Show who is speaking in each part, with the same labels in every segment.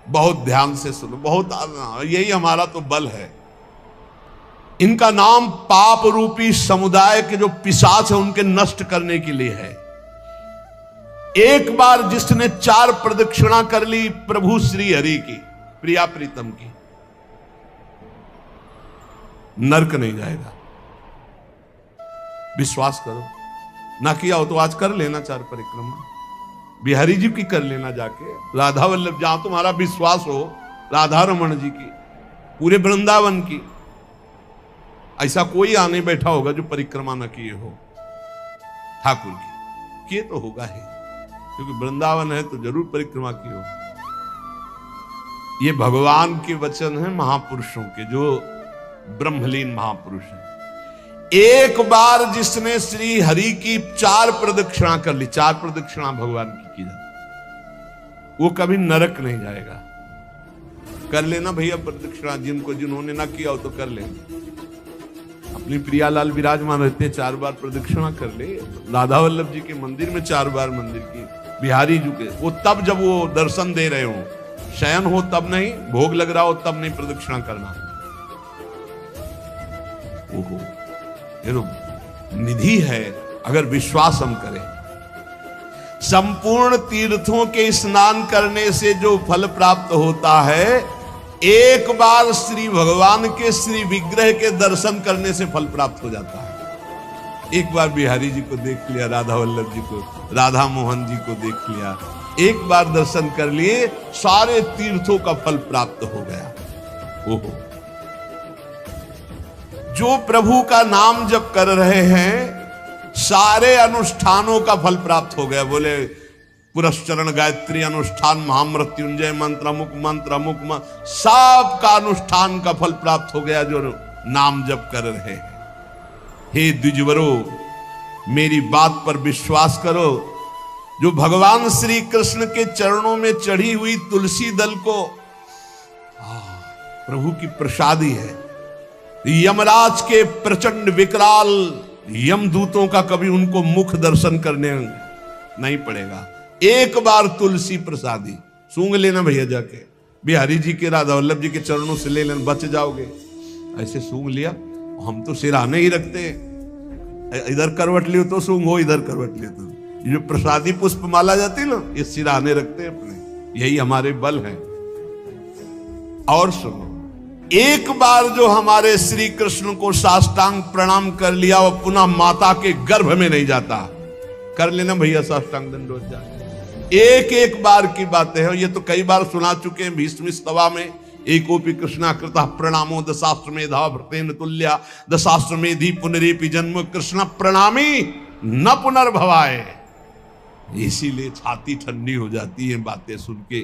Speaker 1: बहुत ध्यान से सुनो, बहुत यही हमारा तो बल है। इनका नाम पाप रूपी समुदाय के जो पिशाच है उनके नष्ट करने के लिए है। एक बार जिसने 4 प्रदक्षिणा कर ली प्रभु श्री हरि की, प्रिया प्रीतम की, नरक नहीं जाएगा। विश्वास करो, ना किया हो तो आज कर लेना 4 परिक्रमा, बिहारी जी की कर लेना जाके, राधा वल्लभ, जहां तुम्हारा विश्वास हो, राधा रमन जी की, पूरे वृंदावन की। ऐसा कोई आने बैठा होगा जो परिक्रमा न किए हो ठाकुर की, किए तो होगा ही, क्योंकि वृंदावन है तो जरूर परिक्रमा की हो। ये भगवान के वचन है महापुरुषों के, जो ब्रह्मलीन महापुरुष हैं। एक बार जिसने श्री हरि की 4 प्रदक्षिणा कर ली, 4 प्रदक्षिणा भगवान की जाती, वो कभी नरक नहीं जाएगा। कर लेना भैया प्रदक्षिणा, जिन्होंने ना किया हो तो कर लेना। अपनी प्रियालाल विराजमान रहते 4 बार प्रदक्षिणा कर ले, राधा वल्लभ जी के मंदिर में 4 बार मंदिर की, बिहारी जी के, वो तब जब वो दर्शन दे रहे हो, शयन हो तब नहीं, भोग लग रहा हो तब नहीं प्रदक्षिणा करना। ओहो, ये तो निधि है अगर विश्वास हम करें। संपूर्ण तीर्थों के स्नान करने से जो फल प्राप्त होता है, एक बार श्री भगवान के श्री विग्रह के दर्शन करने से फल प्राप्त हो जाता है। एक बार बिहारी जी को देख लिया, राधा वल्लभ जी को, राधा मोहन जी को देख लिया, एक बार दर्शन कर लिए, सारे तीर्थों का फल प्राप्त हो गया। ओहो, जो प्रभु का नाम जप कर रहे हैं, सारे अनुष्ठानों का फल प्राप्त हो गया। बोले पुरस्चरण गायत्री अनुष्ठान, महामृत्युंजय मंत्र, अमुक सब का अनुष्ठान का फल प्राप्त हो गया जो नाम जप कर रहे हैं। हे द्विजवरो, मेरी बात पर विश्वास करो। जो भगवान श्री कृष्ण के चरणों में चढ़ी हुई तुलसी दल को प्रभु की प्रसादी है। यमराज के प्रचंड विकराल यमदूतों का कभी उनको मुख दर्शन करने नहीं पड़ेगा। एक बार तुलसी प्रसादी सूंघ लेना भैया, जाके बिहारी जी के, राधा वल्लभ जी के चरणों से ले लेना, बच जाओगे। ऐसे सूंघ लिया, हम तो सिराने ही रखते, इधर करवट लियो तो सूंघो, इधर करवट लियो तो। ये जो प्रसादी पुष्प माला जाती है ना, ये सिराने रखते अपने, यही हमारे बल है। और सुनो, एक बार जो हमारे श्री कृष्ण को साष्टांग प्रणाम कर लिया, वो पुनः माता के गर्भ में नहीं जाता। कर लेना भैया साष्टांग दंडोत जा। एक एक बार की बातें हैं, ये तो कई बार सुना चुके हैं। भीष्म स्तवा में एकोपि कृष्णा कृतः प्रणामो दशाश्वमेधा भृतेन तुल्या, दशाश्वमेधि पुनरेपि जन्म कृष्ण प्रणामी न पुनर्भवाए। इसीलिए छाती ठंडी हो जाती है बातें सुन के।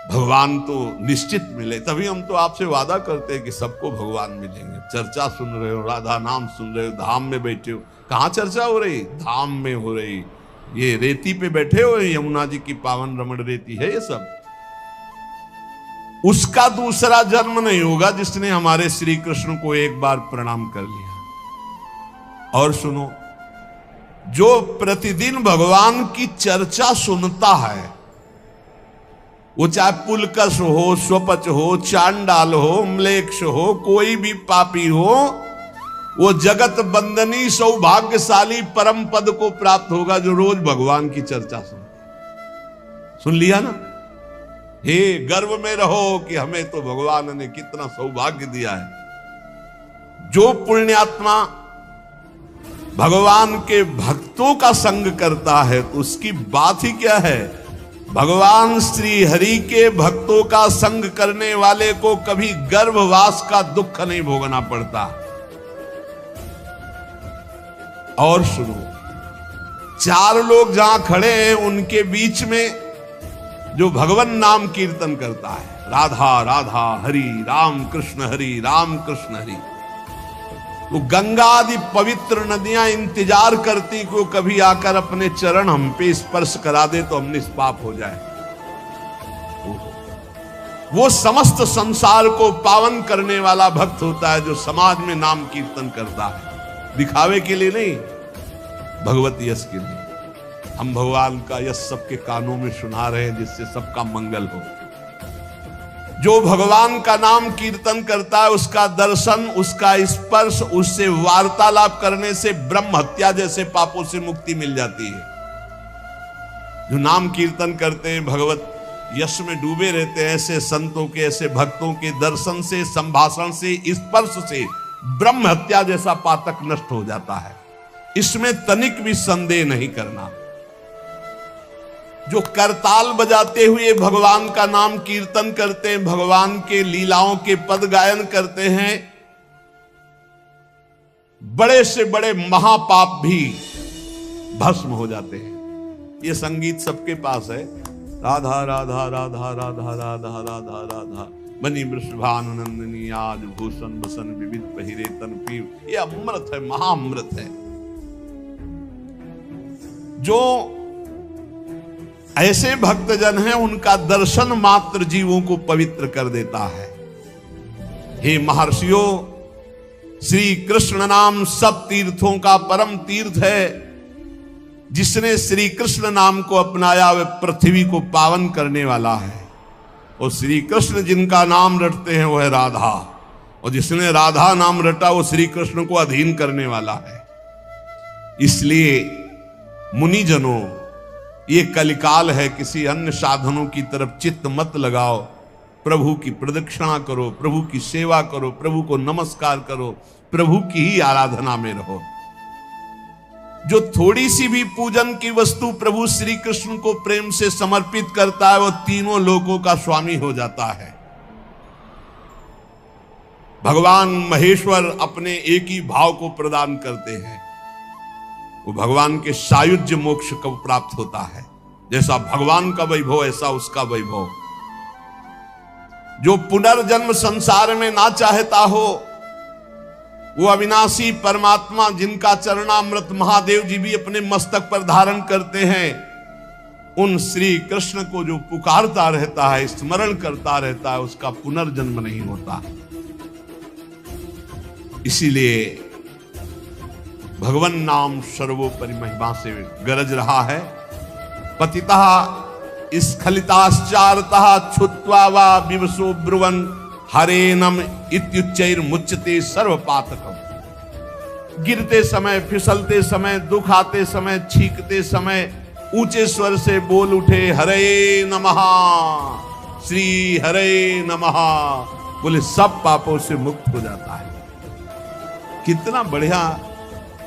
Speaker 1: भगवान तो निश्चित मिले, तभी हम तो आपसे वादा करते हैं कि सबको भगवान मिलेंगे। चर्चा सुन रहे हो, राधा नाम सुन रहे हो, धाम में बैठे हो। कहाँ चर्चा हो रही? धाम में हो रही। ये रेती पे बैठे हो, यमुना जी की पावन रमण रेती है ये सब। उसका दूसरा जन्म नहीं होगा जिसने हमारे श्री कृष्ण को एक बार प्रणाम कर लिया। और सुनो, जो प्रतिदिन भगवान की चर्चा सुनता है, वो चाहे पुलकस हो, स्वपच हो, चांडाल हो, म्लेच्छ हो, कोई भी पापी हो, वो जगत बंदनी सौभाग्यशाली परम पद को प्राप्त होगा जो रोज भगवान की चर्चा सुन लिया ना। हे, गर्व में रहो कि हमें तो भगवान ने कितना सौभाग्य दिया है। जो पुण्यात्मा भगवान के भक्तों का संग करता है तो उसकी बात ही क्या है। भगवान श्री हरि के भक्तों का संग करने वाले को कभी गर्भवास का दुख नहीं भोगना पड़ता। और सुनो, 4 लोग जहां खड़े हैं उनके बीच में जो भगवान नाम कीर्तन करता है, राधा राधा हरि राम कृष्ण हरि राम कृष्ण हरि, तो गंगा आदि पवित्र नदियां इंतजार करती कि वो कभी आकर अपने चरण हम पे स्पर्श करा दे तो हम निष्पाप हो जाए। वो समस्त संसार को पावन करने वाला भक्त होता है जो समाज में नाम कीर्तन करता है, दिखावे के लिए नहीं, भगवत यश के लिए। हम भगवान का यश सबके कानों में सुना रहे हैं जिससे सबका मंगल हो। जो भगवान का नाम कीर्तन करता है उसका दर्शन, उसका स्पर्श, उससे वार्तालाप करने से ब्रह्म हत्या जैसे पापों से मुक्ति मिल जाती है। जो नाम कीर्तन करते हैं, भगवत यश में डूबे रहते हैं, ऐसे संतों के, ऐसे भक्तों के दर्शन से, संभाषण से, स्पर्श से ब्रह्म हत्या जैसा पातक नष्ट हो जाता है। इसमें तनिक भी संदेह नहीं करना। जो करताल बजाते हुए भगवान का नाम कीर्तन करते हैं, भगवान के लीलाओं के पद गायन करते हैं, बड़े से बड़े महापाप भी भस्म हो जाते हैं। ये संगीत सबके पास है, राधा राधा राधा राधा राधा राधा राधा बनी वृषभानुनंदिनी आज भूषण बसन विविध पहिरे तन पीव। ये अमृत है, महाअमृत है। जो ऐसे भक्तजन हैं उनका दर्शन मात्र जीवों को पवित्र कर देता है। हे महर्षियों, श्री कृष्ण नाम सब तीर्थों का परम तीर्थ है। जिसने श्री कृष्ण नाम को अपनाया वह पृथ्वी को पावन करने वाला है। और श्री कृष्ण जिनका नाम रटते हैं वह राधा, और जिसने राधा नाम रटा वो श्री कृष्ण को अधीन करने वाला है। इसलिए मुनिजनों, ये कलिकाल है, किसी अन्य साधनों की तरफ चित्त मत लगाओ। प्रभु की प्रदक्षिणा करो, प्रभु की सेवा करो, प्रभु को नमस्कार करो, प्रभु की ही आराधना में रहो। जो थोड़ी सी भी पूजन की वस्तु प्रभु श्री कृष्ण को प्रेम से समर्पित करता है वो तीनों लोकों का स्वामी हो जाता है। भगवान महेश्वर अपने एक ही भाव को प्रदान करते हैं, वो भगवान के सायुज्य मोक्ष को प्राप्त होता है। जैसा भगवान का वैभव ऐसा उसका वैभव। जो पुनर्जन्म संसार में ना चाहता हो, वो अविनाशी परमात्मा जिनका चरणामृत महादेव जी भी अपने मस्तक पर धारण करते हैं, उन श्री कृष्ण को जो पुकारता रहता है, स्मरण करता रहता है, उसका पुनर्जन्म नहीं होता। इसीलिए भगवन नाम सर्वोपरि महिमा से गरज रहा है। पतितः स्खलिताश्चारतः छुत्वा वा विवशो ब्रुवन् हरेनम इत्युच्चैर मुच्यते सर्व पातकम। गिरते समय, फिसलते समय, दुख आते समय, छींकते समय ऊंचे स्वर से बोल उठे हरे नमः, श्री हरे नमः, बोले सब पापों से मुक्त हो जाता है। कितना बढ़िया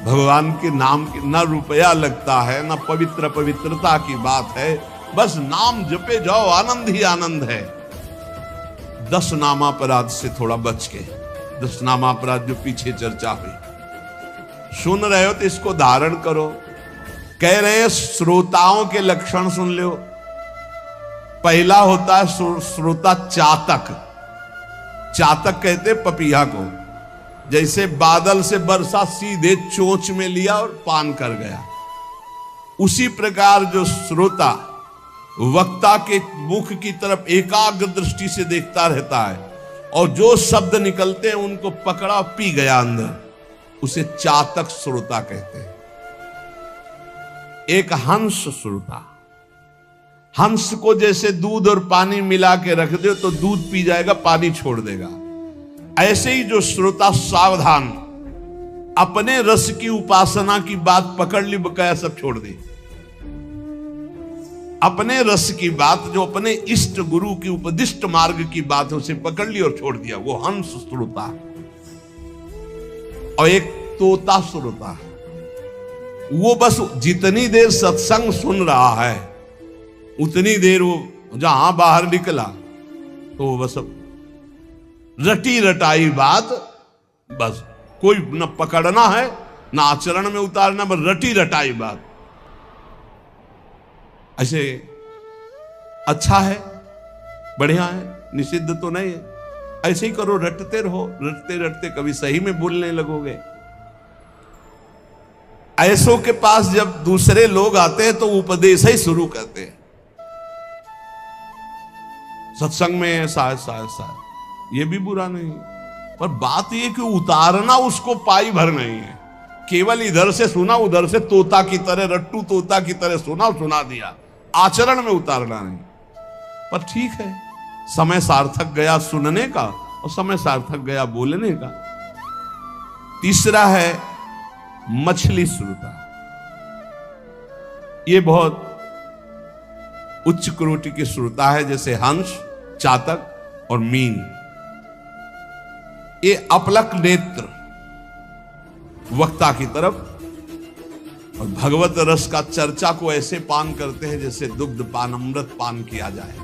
Speaker 1: भगवान के नाम की न रुपया लगता है, न पवित्र पवित्रता की बात है, बस नाम जपे जाओ, आनंद ही आनंद है। 10 नामापराध से थोड़ा बच के, 10 नामापराध जो पीछे चर्चा हुई, सुन रहे हो तो इसको धारण करो। कह रहे हैं श्रोताओं के लक्षण सुन लो। पहला होता है श्रोता चातक। चातक कहते पपीहा को। जैसे बादल से बरसा सीधे चोंच में लिया और पान कर गया, उसी प्रकार जो श्रोता वक्ता के मुख की तरफ एकाग्र दृष्टि से देखता रहता है और जो शब्द निकलते हैं उनको पकड़ा पी गया अंदर, उसे चातक श्रोता कहते हैं। एक हंस श्रोता, हंस को जैसे दूध और पानी मिला के रख दो तो दूध पी जाएगा, पानी छोड़ देगा। ऐसे ही जो श्रोता सावधान, अपने रस की उपासना की बात पकड़ ली, बकाया सब छोड़ दे। अपने रस की बात, जो अपने इष्ट गुरु की उपदिष्ट मार्ग की बात, उसे पकड़ ली और छोड़ दिया, वो हंस श्रोता। और एक तोता श्रोता, वो बस जितनी देर सत्संग सुन रहा है उतनी देर वो जहां बाहर निकला तो वो बस रटी रटाई बात, बस कोई न पकड़ना है न आचरण में उतारना, बस रटी रटाई बात। ऐसे अच्छा है, बढ़िया है, निषिद्ध तो नहीं है। ऐसे ही करो, रटते रहो, रटते रटते कभी सही में बोलने लगोगे। ऐसों के पास जब दूसरे लोग आते हैं तो उपदेश ही शुरू करते हैं। सत्संग में शायद ये भी बुरा नहीं, पर बात ये कि उतारना उसको पाई भर नहीं है। केवल इधर से सुना, उधर से तोता की तरह, रट्टू तोता की तरह सुना दिया, आचरण में उतारना नहीं। पर ठीक है, समय सार्थक गया सुनने का और समय सार्थक गया बोलने का। तीसरा है मछली श्रोता। ये बहुत उच्च कोटि की श्रोता है, जैसे हंस, चातक और मीन। ये अपलक नेत्र वक्ता की तरफ और भगवत रस का चर्चा को ऐसे पान करते हैं जैसे दुग्ध पान, अमृत पान किया जाए।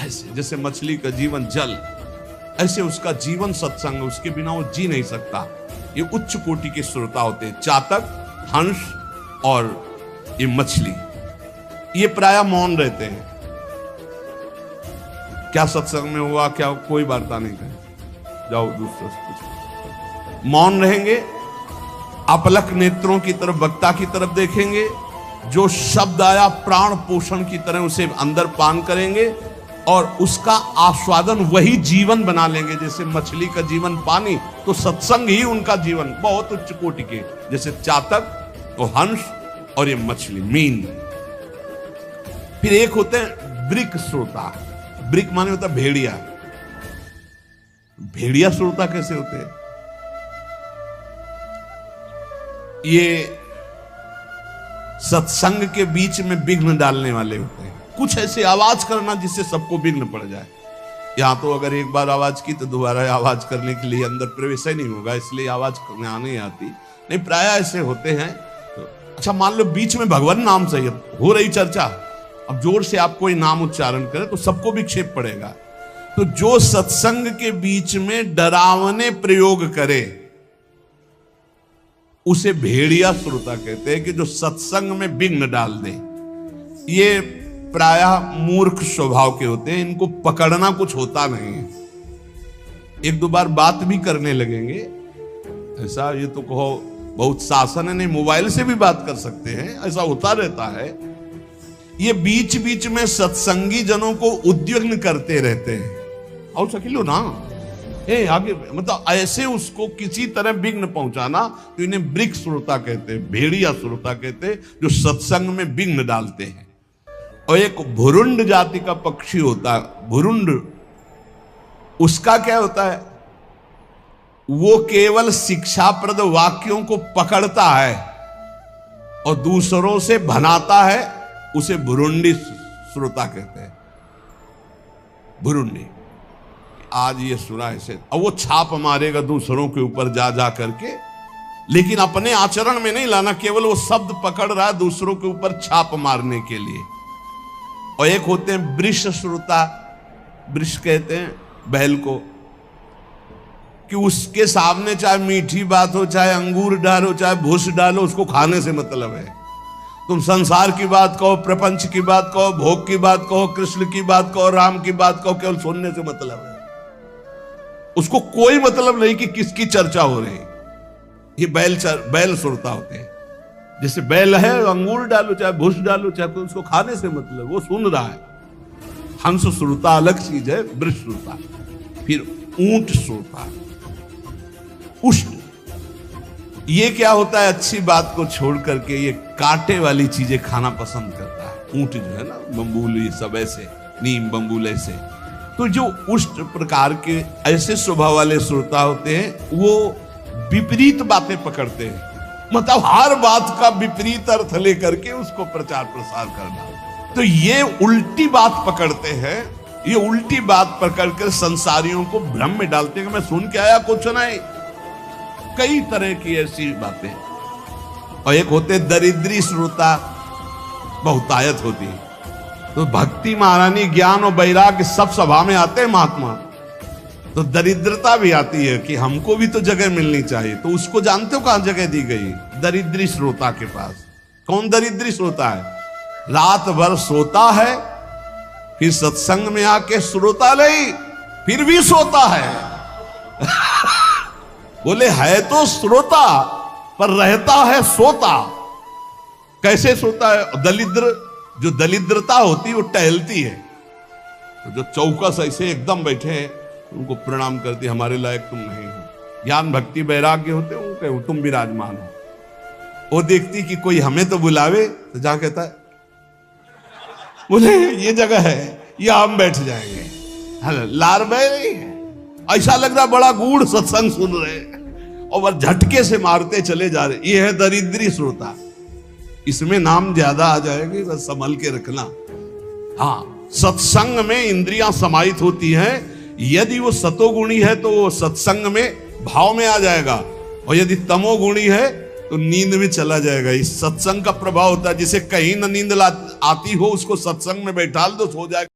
Speaker 1: ऐसे जैसे मछली का जीवन जल, ऐसे उसका जीवन सत्संग, उसके बिना वो जी नहीं सकता। ये उच्च कोटि के श्रोता होते हैं, चातक, हंस और ये मछली। ये प्रायः मौन रहते हैं। क्या सत्संग में हुआ, क्या कोई वार्ता नहीं करे, जाओ दूसरा कुछ। मौन रहेंगे, अपलक नेत्रों की तरफ, वक्ता की तरफ देखेंगे। जो शब्द आया प्राण पोषण की तरह उसे अंदर पान करेंगे और उसका आस्वादन वही जीवन बना लेंगे। जैसे मछली का जीवन पानी, तो सत्संग ही उनका जीवन। बहुत उच्च कोटि के, जैसे चातक, तो हंस और ये मछली, मीन। फिर एक होते हैं ब्रिक श्रोता। ब्रिक माने होता भेड़िया। भेड़िया श्रोता कैसे होते हैं? ये सत्संग के बीच में विघ्न डालने वाले होते हैं। कुछ ऐसे आवाज करना जिससे सबको विघ्न पड़ जाए। यहां तो अगर एक बार आवाज की तो दोबारा आवाज करने के लिए अंदर प्रवेश ही नहीं होगा, इसलिए आवाज करने आने आती नहीं। प्रायः ऐसे होते हैं। तो अच्छा, मान लो बीच में भगवान नाम से हो रही चर्चा, अब जोर से आप कोई नाम उच्चारण करें तो सबको विक्षेप पड़ेगा। तो जो सत्संग के बीच में डरावने प्रयोग करे उसे भेड़िया श्रोता कहते हैं, कि जो सत्संग में विघ्न डाल दे। ये प्रायः मूर्ख स्वभाव के होते हैं, इनको पकड़ना कुछ होता नहीं है। एक दो बार बात भी करने लगेंगे, ऐसा ये तो कहो बहुत शासन है, नहीं मोबाइल से भी बात कर सकते हैं, ऐसा होता रहता है। ये बीच बीच में सत्संगी जनों को उद्विग्न करते रहते हैं। आओ सकिलो ना, आगे, मतलब ऐसे उसको किसी तरह विघ्न पहुंचाना। तो इन्हें ब्रिक श्रोता कहते हैं, भेड़िया श्रोता कहते हैं, जो सत्संग में विघ्न डालते हैं। और एक भुरुंड जाति का पक्षी होता है, भुरुंड। उसका क्या होता है? वो केवल शिक्षाप्रद वाक्यों को पकड़ता है और दूसरों से भनाता है, उसे भुरुंडी श्रोता कहते हैं। भुरुंडी, आज ये सुना ऐसे, अब वो छाप मारेगा दूसरों के ऊपर जा जा करके, लेकिन अपने आचरण में नहीं लाना, केवल वो शब्द पकड़ रहा है दूसरों के ऊपर छाप मारने के लिए। और एक होते हैं वृष श्रोता। वृष कहते हैं बैल को, कि उसके सामने चाहे मीठी बात हो, चाहे अंगूर डालो, चाहे भूस डालो, उसको खाने से मतलब है। तुम संसार की बात कहो, प्रपंच की बात कहो, भोग की बात कहो, कृष्ण की बात कहो, राम की बात कहो, केवल सुनने से मतलब है। उसको कोई मतलब नहीं कि किसकी चर्चा हो रही। ये बैल श्रोता होते हैं। जैसे बैल है, अंगूर डालो, चाहे भूस डालो, चाहे तो उसको खाने से मतलब, वो सुन रहा है। हंस श्रोता अलग चीज है, वृष श्रोता। फिर ऊंट श्रोता, उष्ण। ये क्या होता है? अच्छी बात को छोड़ करके ये कांटे वाली चीजें खाना पसंद करता है। ऊंट जो है ना, बम्बूल, ये सब ऐसे, नीम बम्बूल ऐसे। तो जो उष्ण प्रकार के ऐसे स्वभाव वाले श्रोता होते हैं, वो विपरीत बातें पकड़ते हैं। मतलब हर बात का विपरीत अर्थ लेकर के उसको प्रचार प्रसार करना। तो ये उल्टी बात पकड़ते हैं। ये उल्टी बात पकड़कर संसारियों को भ्रम में डालते हैं कि मैं सुन के आया, कुछ नहीं। कई तरह की ऐसी बातें। और एक होते दरिद्री श्रोता, बहुतायत होती है। तो भक्ति, महारानी, ज्ञान और वैराग्य सब सभा में आते हैं महात्मा, तो दरिद्रता भी आती है कि हमको भी तो जगह मिलनी चाहिए। तो उसको जानते हो कहां जगह दी गई? दरिद्री श्रोता के पास। कौन दरिद्री श्रोता है? रात भर सोता है, फिर सत्संग में आके श्रोता नहीं, फिर भी सोता है। बोले है तो श्रोता पर रहता है सोता। कैसे सोता है? दलिद्र, जो दलिद्रता होती है वो टहलती है। तो जो चौकस ऐसे एकदम बैठे हैं उनको प्रणाम करती, हमारे लायक तुम नहीं हो। ज्ञान भक्ति वैराग्य होते हो, तुम विराजमान हो। वो देखती कि कोई हमें तो बुलावे, तो जहां कहता है बोले ये जगह है, यहां हम बैठ जाएंगे। लार्वे नहीं है, ऐसा लग रहा बड़ा गूढ़ सत्संग सुन रहे हैं और वह झटके से मारते चले जा रहे। ये है दरिद्री श्रोता, इसमें नाम ज्यादा आ जाएगी, बस संभल के रखना। हाँ, सत्संग में इंद्रियां समाहित होती हैं, यदि वो सतोगुणी है तो वो सत्संग में भाव में आ जाएगा, और यदि तमोगुणी है तो नींद में चला जाएगा। इस सत्संग का प्रभाव होता है, जिसे कहीं न नींद आती हो उसको सत्संग में बैठाल दो, सो जाएगा।